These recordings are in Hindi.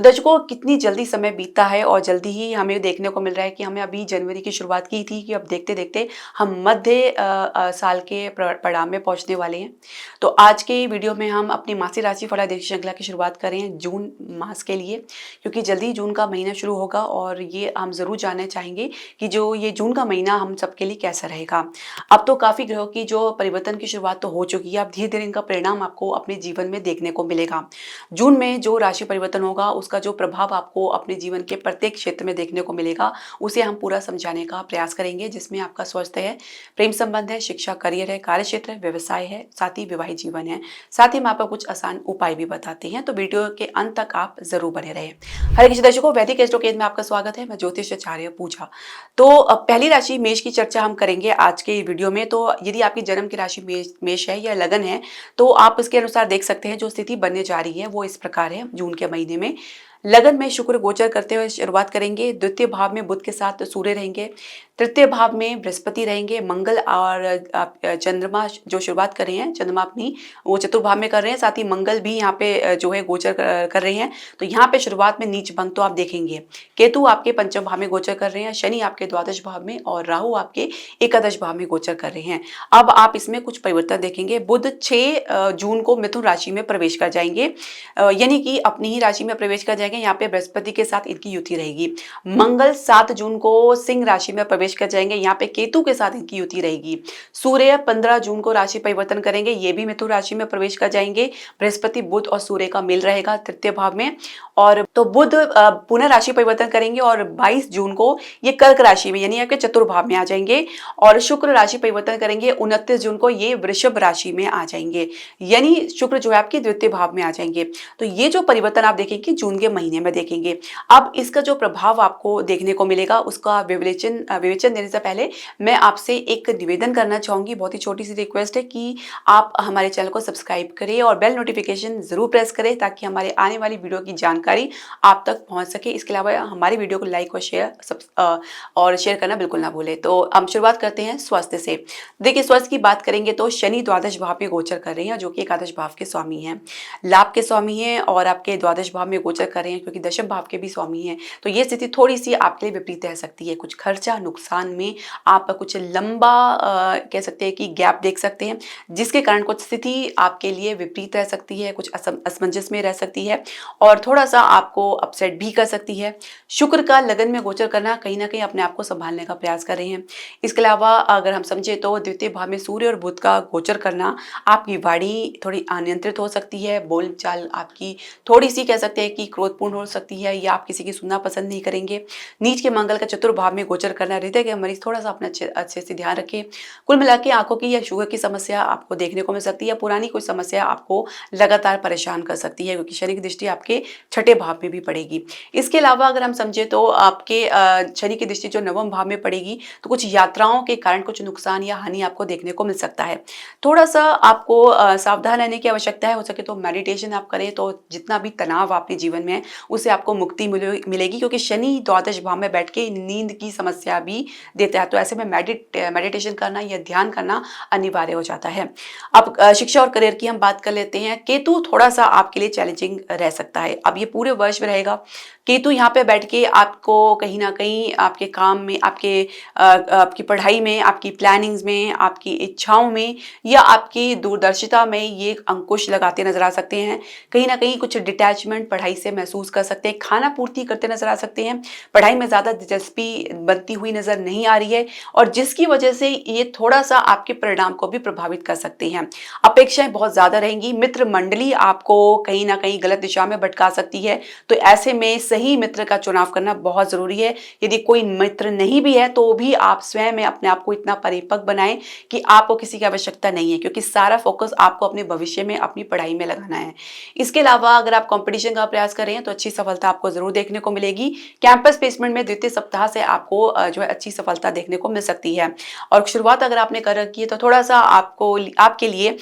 दर्शकों, कितनी जल्दी समय बीतता है और जल्दी ही हमें देखने को मिल रहा है कि हमें अभी जनवरी की शुरुआत की थी कि अब देखते-देखते हम मध्य साल के पड़ाव में पहुँचने वाले हैं। तो आज के वीडियो में हम अपनी मासिक राशि फलादेश श्रृंखला की शुरुआत कर रहे हैं जून मास के लिए, क्योंकि जल्दी जून का महीना शुरू होगा और ये हम ज़रूर जानना चाहेंगे कि जो ये जून का महीना हम सबके लिए कैसा रहेगा। अब तो काफ़ी ग्रहों की जो परिवर्तन की शुरुआत तो हो चुकी है, अब धीरे-धीरे इनका परिणाम आपको अपने जीवन में देखने को मिलेगा। जून में जो राशि परिवर्तन होगा उसका जो प्रभाव आपको अपने जीवन के प्रत्येक क्षेत्र में देखने को मिलेगा, उसे हम पूरा समझाने का प्रयास करेंगे, जिसमें आपका स्वास्थ्य है, प्रेम संबंध है, शिक्षा करियर है, कार्यक्षेत्र है, व्यवसाय है, साथ ही विवाहित जीवन है। साथ ही हम आपको कुछ आसान उपाय भी बताते हैं, तो वीडियो के अंत तक आप जरूर बने रहें। हरे कृष्ण दर्शकों, वैदिक एस्ट्रोकेज में आपका स्वागत है। मैं ज्योतिष आचार्य पूजा। तो पहली राशि मेष की चर्चा हम करेंगे आज के वीडियो में। तो यदि आपकी जन्म की राशि मेष है या लगन है, तो आप इसके अनुसार देख सकते हैं जो स्थिति बनने जा रही है वो इस प्रकार है। जून के महीने में लगन में शुक्र गोचर करते हुए शुरुआत करेंगे। द्वितीय भाव में बुध के साथ सूर्य रहेंगे। तृतीय भाव में बृहस्पति रहेंगे। मंगल और चंद्रमा जो शुरुआत कर रहे हैं, चंद्रमा अपनी वो चतुर्भाव में कर रहे हैं, साथ ही मंगल भी यहाँ पे जो है गोचर कर रहे हैं। तो यहाँ पे शुरुआत में नीच भंग तो आप देखेंगे। केतु आपके पंचम भाव में गोचर कर रहे हैं, शनि आपके द्वादश भाव में और राहु आपके एकादश भाव में गोचर कर रहे हैं। अब आप इसमें कुछ परिवर्तन देखेंगे। बुध 6 जून को मिथुन राशि में प्रवेश कर जाएंगे, यानी कि अपनी ही राशि में प्रवेश कर जाएंगे। यहाँ पे बृहस्पति के साथ इनकी युति रहेगी। मंगल 7 जून को सिंह राशि में प्रवेश कर जाएंगे, यहाँ पे केतु के साथ इनकी युति रहेगी। सूर्य 15 जून को राशि परिवर्तन करेंगे, ये भी मिथुन राशि में प्रवेश कर जाएंगे। बृहस्पति बुध और सूर्य का मेल रहेगा तृतीय भाव में। और तो बुध पुनः राशि परिवर्तन करेंगे और 22 जून को ये कर्क राशि में यानी आपके चतुर्भाव में आ जाएंगे। और शुक्र राशि परिवर्तन करेंगे 29 जून को ये वृषभ राशि में आ जाएंगे, यानी शुक्र जो है आपके द्वितीय भाव में आ जाएंगे। तो ये जो परिवर्तन आप देखेंगे जून के महीने में देखेंगे। अब इसका जो प्रभाव आपको देखने को मिलेगा उसका विवेचन देने से पहले मैं आपसे एक निवेदन करना चाहूंगी। बहुत ही छोटी सी रिक्वेस्ट है कि आप हमारे चैनल को सब्सक्राइब करें और बेल नोटिफिकेशन जरूर प्रेस करें, ताकि हमारे आने वाली वीडियो की जानकारी आप तक पहुंच सके। इसके अलावा हमारी वीडियो को लाइक और शेयर करना बिल्कुल ना भूलें। तो हम शुरुआत करते हैं स्वास्थ्य से। देखिए, स्वास्थ्य की बात करेंगे तो शनि द्वादश भाव में गोचर कर रहे हैं, जो कि एकादश भाव के स्वामी हैं, लाभ के स्वामी हैं और आपके द्वादश भाव में गोचर कर रहे हैं, क्योंकि दशम भाव के भी स्वामी हैं। तो ये स्थिति थोड़ी सी आपके लिए विपरीत रह सकती है। कुछ खर्चा नुकसान में आप कुछ लंबा कह सकते हैं कि गैप देख सकते हैं, जिसके कारण कुछ स्थिति आपके लिए विपरीत रह सकती है, कुछ असमंजस में रह सकती है और थोड़ा सा आपको अपसेट भी कर सकती है। शुक्र का लगन में गोचर करना कहीं ना कहीं अपने आप को संभालने का प्रयास कर रहे हैं। इसके अलावा अगर हम समझे तो द्वितीय भाव में सूर्य और बुध का गोचर करना आपकी वाणी थोड़ी अनियंत्रित हो सकती है। बोलचाल आपकी थोड़ी सी कह सकते हैं कि क्रोधपूर्ण हो सकती है, या आप किसी की सुनना पसंद नहीं करेंगे। नीच के मंगल का चतुर्भाव में गोचर करना, हृदय के मरीज थोड़ा सा अपना अच्छे से ध्यान रखें। कुल मिला के आंखों की या शुगर की समस्या आपको देखने को मिल सकती है। पुरानी कोई समस्या आपको लगातार परेशान कर सकती है, क्योंकि शनि की दृष्टि आपके छठे भाव में भी पड़ेगी। इसके अलावा अगर हम समझे तो आपके शनि की दृष्टि जो नवम भाव में पड़ेगी, तो कुछ यात्राओं के कारण कुछ नुकसान या हानि आपको देखने को मिल सकता है। थोड़ा सा आपको सावधान रहने की आवश्यकता है। हो सके तो मेडिटेशन आप करें, तो जितना भी तनाव आपके जीवन में है उससे आपको मुक्ति मिलेगी, क्योंकि शनि द्वादश भाव में बैठ के नींद की समस्या भी देता है। तो ऐसे में मेडिटेशन करना या ध्यान करना अनिवार्य हो जाता है। अब शिक्षा और करियर की हम बात कर लेते हैं। केतु थोड़ा सा आपके लिए चैलेंजिंग रह सकता है। अब ये पूरे वर्ष में रहेगा। केतु यहाँ पे बैठ के आपको कहीं ना कहीं आपके काम में, आपकी पढ़ाई में, आपकी प्लानिंग्स में, आपकी इच्छाओं में या आपकी दूरदर्शिता में ये अंकुश लगाते नजर आ सकते हैं। कहीं ना कहीं कुछ डिटैचमेंट पढ़ाई से महसूस कर सकते हैं। खाना पूर्ति करते नजर आ सकते हैं। पढ़ाई में ज़्यादा दिलचस्पी बनती हुई नजर नहीं आ रही है, और जिसकी वजह से ये थोड़ा सा आपके परिणाम को भी प्रभावित कर सकते हैं। अपेक्षाएं बहुत ज़्यादा रहेंगी। मित्र मंडली आपको कहीं ना कहीं गलत दिशा में भटका सकती है। तो ऐसे में सही मित्र का चुनाव करना बहुत ज़रूरी है। यदि कोई मित्र नहीं भी है तो भी आप स्वयं में अपने आप को इतना परिपक्व बनाएं कि आपको किसी की आवश्यकता नहीं है, क्योंकि सारा फोकस आपको अपने भविष्य में, अपनी पढ़ाई में लगाना है। इसके अलावा अगर आप कंपटीशन का प्रयास कर रहे हैं तो अच्छी सफलता आपको जरूर देखने को मिलेगी। कैंपस प्लेसमेंट में द्वितीय सप्ताह से आपको जो है अच्छी सफलता देखने को मिल सकती है। और शुरुआत अगर आपने कर रखी है तो थोड़ा सा आपके लिए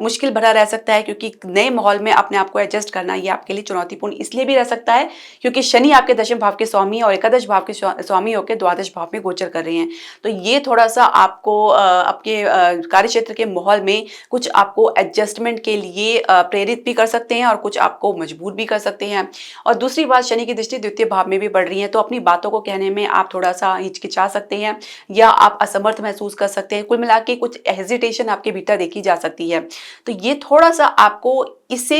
मुश्किल भरा रह सकता है, क्योंकि नए माहौल में अपने आप को एडजस्ट करना ये आपके लिए चुनौतीपूर्ण इसलिए भी रह सकता है क्योंकि शनि आपके दशम भाव के स्वामी और एकादश भाव के स्वामी होकर द्वादश भाव में गोचर कर रहे हैं। तो ये थोड़ा सा आपको आपके कार्य क्षेत्र के माहौल में कुछ आपको एडजस्टमेंट के लिए प्रेरित भी कर सकते हैं और कुछ आपको मजबूर भी कर सकते हैं। और दूसरी बात, शनि की दृष्टि द्वितीय भाव में भी पड़ रही है, तो अपनी बातों को कहने में आप थोड़ा सा हिचकिचा सकते हैं या आप असमर्थ महसूस कर सकते हैं। कुल मिला के कुछ हेजिटेशन आपके भीतर देखी जा सकती है। तो ये थोड़ा सा आपको इस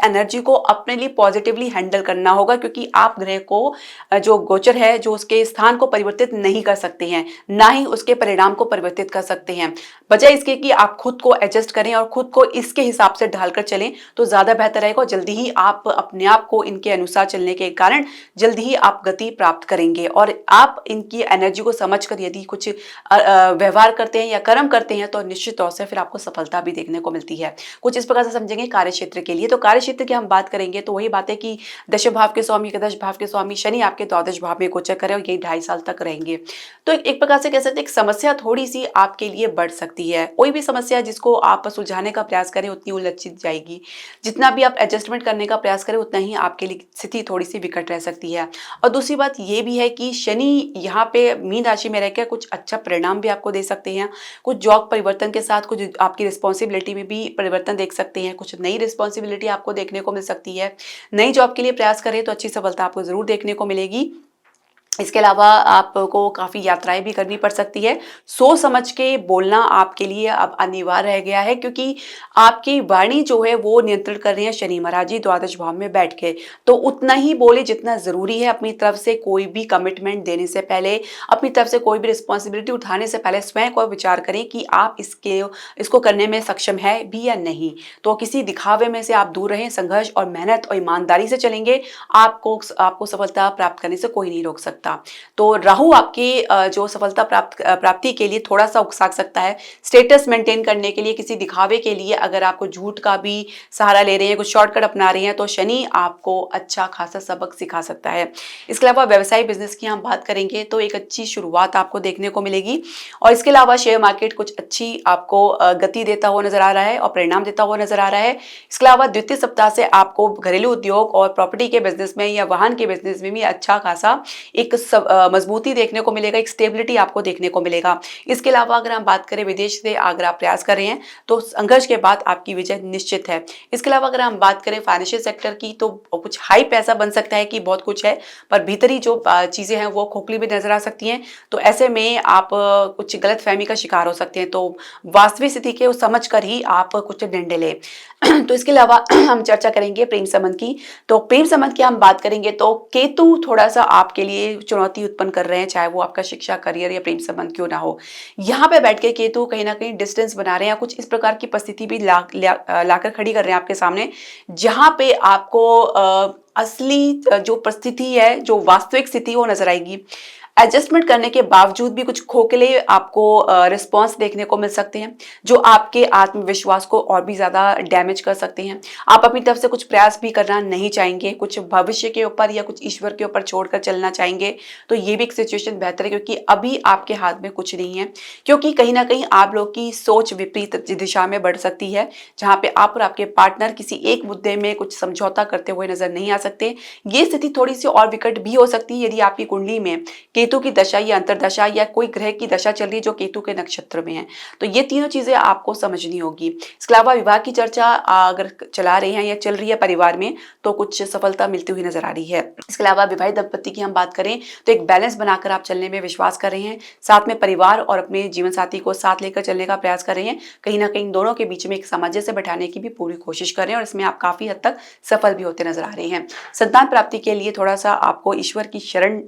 एनर्जी को अपने लिए पॉजिटिवली हैंडल करना होगा, क्योंकि आप ग्रह को जो गोचर है, जो उसके स्थान को परिवर्तित नहीं कर सकते हैं, ना ही उसके परिणाम को परिवर्तित कर सकते हैं। बजाय इसके कि आप खुद को एडजस्ट करें और खुद को इसके हिसाब से ढालकर चलें तो ज्यादा बेहतर रहेगा। जल्दी ही आप अपने आप को इनके अनुसार चलने के कारण जल्दी ही आप गति प्राप्त करेंगे, और आप इनकी एनर्जी को समझकर यदि कुछ व्यवहार करते हैं या कर्म करते हैं तो निश्चित तौर से फिर आपको सफलता भी देखने को मिलती है। कुछ इस प्रकार से समझेंगे कार्य क्षेत्र के लिए। तो कार्य क्षेत्र की हम बात करेंगे तो वही बात है कि दशम भाव के स्वामी, एकादश भाव के स्वामी शनि आपके द्वादश भाव में गोचर करे और यही 2.5 साल तक रहेंगे। तो एक प्रकार से कह सकते हैं एक समस्या थोड़ी सी आपके लिए बढ़ सकती है। कोई भी समस्या जिसको आप सुलझाने का प्रयास करें उतनी उलझी जाएगी, जितना भी आप एडजस्टमेंट करने का प्रयास करें उतना ही आपके लिए स्थिति थोड़ी सी विकट रह सकती है। और दूसरी बात ये भी है कि शनि यहाँ पे मीन राशि में रहकर कुछ अच्छा परिणाम भी आपको दे सकते हैं। कुछ जॉब परिवर्तन के साथ कुछ आपकी रिस्पॉन्सिबिलिटी में भी परिवर्तन देख सकते हैं, कुछ नई रिस्पॉन्सिबिलिटी आपको देखने को मिल सकती है। नई जॉब के लिए प्रयास करें तो अच्छी सफलता आपको जरूर देखने को मिलेगी। इसके अलावा आपको काफ़ी यात्राएं भी करनी पड़ सकती है। सोच समझ के बोलना आपके लिए अब अनिवार्य रह गया है, क्योंकि आपकी वाणी जो है वो नियंत्रण कर रही है शनि महाराज जी द्वादश भाव में बैठ के। तो उतना ही बोले जितना ज़रूरी है। अपनी तरफ से कोई भी कमिटमेंट देने से पहले, अपनी तरफ से कोई भी रिस्पॉन्सिबिलिटी उठाने से पहले स्वयं को विचार करें कि आप इसको करने में सक्षम है भी या नहीं। तो किसी दिखावे में से आप दूर रहें। संघर्ष और मेहनत और ईमानदारी से चलेंगे, आपको सफलता प्राप्त करने से कोई नहीं रोक सकता। तो राहु आपकी जो सफलता प्राप्ति के लिए थोड़ा सा उकसा सकता है। स्टेटस मेंटेन करने के लिए, किसी दिखावे के लिए अगर आपको झूठ का भी सहारा ले रहे हैं, कुछ शॉर्टकट अपना रहे हैं, तो शनि आपको अच्छा खासा सबक सिखा सकता है। इसके अलावा व्यवसाय बिजनेस की हम बात करेंगे तो एक अच्छी शुरुआत आपको देखने को मिलेगी। और इसके अलावा शेयर मार्केट कुछ अच्छी आपको गति देता हुआ नजर आ रहा है और परिणाम देता हुआ नजर आ रहा है। इसके अलावा द्वितीय सप्ताह से आपको घरेलू उद्योग और प्रॉपर्टी के बिजनेस में या वाहन के बिजनेस में भी अच्छा खासा एक मजबूती देखने को मिलेगा, एक स्टेबिलिटी आपको देखने को मिलेगा। इसके अलावा अगर हम बात करें विदेश से अगर आप प्रयास कर रहे हैं तो संघर्ष के बाद आपकी विजय निश्चित है। इसके अलावा अगर हम बात करें फाइनेंशियल सेक्टर की तो कुछ हाई पैसा बन सकता है कि बहुत कुछ है, पर भीतरी जो चीजें हैं वो खोखली भी नजर आ सकती हैं। तो ऐसे में आप कुछ गलत फहमी का शिकार हो सकते हैं। तो वास्तविक स्थिति के समझ कर ही आप कुछ निर्णय लें। तो इसके अलावा हम चर्चा करेंगे प्रेम संबंध की। तो प्रेम संबंध की हम बात करेंगे तो केतु थोड़ा सा आपके लिए चुनौती उत्पन्न कर रहे हैं, चाहे वो आपका शिक्षा, करियर या प्रेम संबंध क्यों ना हो। यहाँ पे बैठ के केतु कहीं ना कहीं डिस्टेंस बना रहे हैं, कुछ इस प्रकार की परिस्थिति भी लाकर खड़ी कर रहे हैं आपके सामने, जहाँ पे आपको असली जो परिस्थिति है, जो वास्तविक स्थिति वो नजर आएगी। एडजस्टमेंट करने के बावजूद भी कुछ खोखले आपको रिस्पॉन्स देखने को मिल सकते हैं, जो आपके आत्मविश्वास को और भी ज़्यादा डैमेज कर सकते हैं। आप अपनी तरफ से कुछ प्रयास भी करना नहीं चाहेंगे, कुछ भविष्य के ऊपर या कुछ ईश्वर के ऊपर छोड़कर चलना चाहेंगे, तो ये भी एक सिचुएशन बेहतर है, क्योंकि अभी आपके हाथ में कुछ नहीं है। क्योंकि कहीं ना कहीं आप लोग की सोच विपरीत दिशा में बढ़ सकती है, जहाँ पे आप और आपके पार्टनर किसी एक मुद्दे में कुछ समझौता करते हुए नजर नहीं आ सकते। ये स्थिति थोड़ी सी और विकट भी हो सकती है यदि आपकी कुंडली में केतु की दशा या अंतरदशा या कोई ग्रह की दशा चल रही है जो केतु के नक्षत्र में है। तो ये तीनों चीजें आपको समझनी होगी। इसके अलावा विवाह की चर्चा अगर चला रहे हैं या चल रही है परिवार में तो कुछ सफलता मिलती हुई नजर आ रही है। इसके अलावा विवाहित दंपति की हम बात करें तो एक बैलेंस बनाकर आप चलने में विश्वास कर रहे हैं, साथ में परिवार और अपने जीवन साथी को साथ लेकर चलने का प्रयास कर रहे हैं। कहीं ना कहीं दोनों के बीच में एक सामंजस्य बैठाने की भी पूरी कोशिश कर रहे हैं और इसमें आप काफी हद तक सफल भी होते नजर आ रहे हैं। संतान प्राप्ति के लिए थोड़ा सा आपको ईश्वर की शरण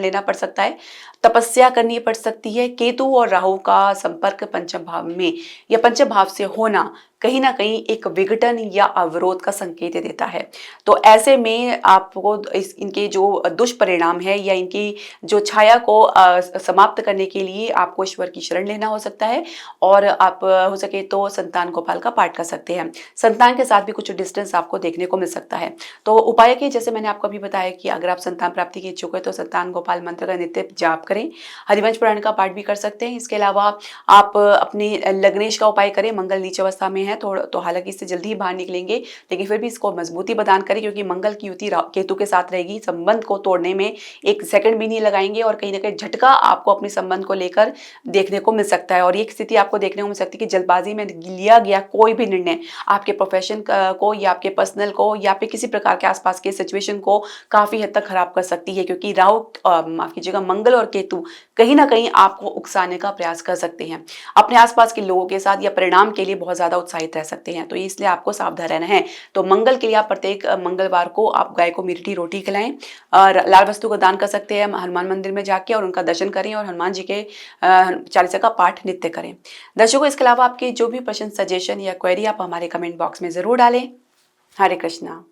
लेना पड़ सकता है, तपस्या करनी पड़ सकती है। केतु और राहु का संपर्क पंचम भाव में या पंचम भाव से होना कहीं ना कहीं एक विघटन या अवरोध का संकेत देता है। तो ऐसे में आपको इनके जो दुष्परिणाम है या इनकी जो छाया को समाप्त करने के लिए आपको ईश्वर की शरण लेना हो सकता है और आप हो सके तो संतान गोपाल का पाठ कर सकते हैं। संतान के साथ भी कुछ डिस्टेंस आपको देखने को मिल सकता है। तो उपाय के जैसे मैंने आपको अभी बताया कि अगर आप संतान प्राप्ति के इच्छुक है तो संतान गोपाल मंत्र का नित्य जाप करें, हरिवंश पुराण का पाठ भी कर सकते हैं। इसके अलावा आप अपने लग्नेश का उपाय करें, मंगल नीच अवस्था में है हैं थोड़ा, तो हालांकि इससे जल्दी ही बाहर निकलेंगे, लेकिन फिर भी इसको मजबूती प्रदान करें, क्योंकि मंगल की युति केतु के साथ रहेगी। संबंध को तोड़ने में एक सेकंड भी नहीं लगाएंगे और कहीं ना कहीं झटका आपको अपने संबंध को लेकर देखने को मिल सकता है। और ये स्थिति आपको देखने को मिल सकती है कि जल्दबाजी में लिया गया कोई भी निर्णय आपके प्रोफेशन को या आपके पर्सनल को या फिर किसी प्रकार के आसपास के सिचुएशन को काफी हद तक खराब कर सकती है, क्योंकि राहु माफ कीजिएगा मंगल और केतु कहीं ना कहीं आपको उकसाने का प्रयास कर सकते हैं। अपने आसपास के लोगों के साथ या परिणाम के लिए बहुत ज्यादा उत्साहित रह सकते हैं, तो इसलिए आपको सावधान रहना है। तो मंगल के लिए आप प्रत्येक मंगलवार को आप गाय को मीठी रोटी खिलाएं और लाल वस्तु का दान कर सकते हैं हनुमान मंदिर में जाके, और उनका दर्शन करें और हनुमान जी के चालीसा का पाठ नित्य करें। दर्शकों, इसके अलावा आपके जो भी प्रश्न, सजेशन या क्वेरी आप हमारे कमेंट बॉक्स में जरूर डालें। हरे कृष्णा।